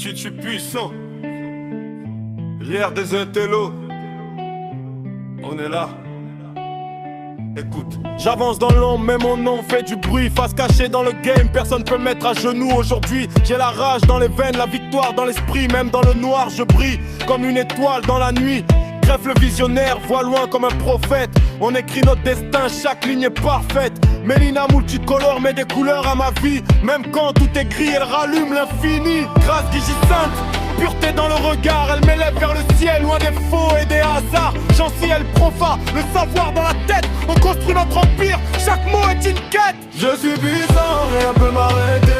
Tu es puissant. L'ère des intellos. On est là. Écoute. J'avance dans l'ombre, mais mon nom fait du bruit. Face cachée dans le game, personne peut me mettre à genoux. Aujourd'hui, j'ai la rage dans les veines, la victoire dans l'esprit. Même dans le noir, je brille comme une étoile dans la nuit. Greffe le visionnaire, voit loin comme un prophète. On écrit notre destin, chaque ligne est parfaite. Mélina multicolore met des couleurs à ma vie. Même quand tout est gris, elle rallume l'infini. Grâce Sainte, pureté dans le regard, elle m'élève vers le ciel, loin des faux et des hasards. J'en elle profane, le savoir dans la tête. On construit notre empire, chaque mot est une quête. Je suis puissant, rien peut m'arrêter.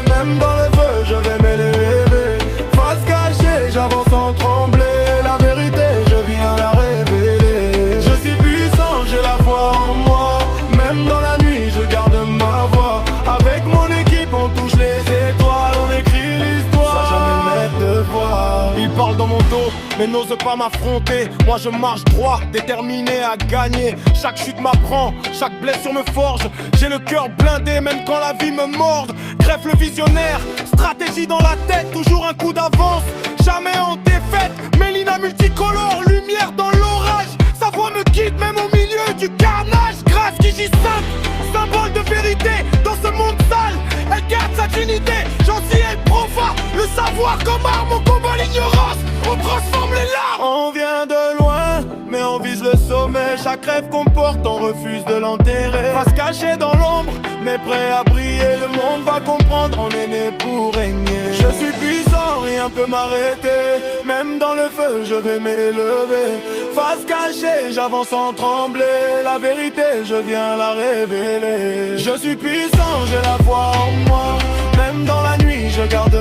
Même dans le feu, je vais m'élever. Face cachée, j'avance sans trembler. La vérité, je viens la révéler. Je suis puissant, j'ai la foi en moi. Même dans la nuit, je garde ma voix. Avec mon équipe, on touche les étoiles. On écrit l'histoire, sans jamais mettre de voix. Il parle dans mon dos, mais n'ose pas m'affronter. Moi je marche droit, déterminé à gagner. Chaque chute m'apprend, chaque blessure me forge. J'ai le cœur blindé, même quand la vie me morde. Greffe le visionnaire, stratégie dans la tête. Toujours un coup d'avance, jamais en défaite. Mélina multicolore, lumière dans l'orage. Sa voix me guide même au milieu du carnage. Grâce Sainte, symbole de vérité dans ce monde sale. Elle garde sa dignité, gentil et profane. Le savoir comme arme, on combat l'ignorance. On transforme les larmes. On vient de loin, mais on vise le sommet. Chaque rêve qu'on porte, on refuse de l'enterrer. Face cachée dans l'ombre, mais prêt à briller. Le monde va comprendre, on est né pour régner. Je suis puissant, rien peut m'arrêter. Même dans le feu, je vais m'élever. Face cachée, j'avance sans trembler. La vérité, je viens la révéler. Je suis puissant, j'ai la foi en moi. Même dans la nuit, je garde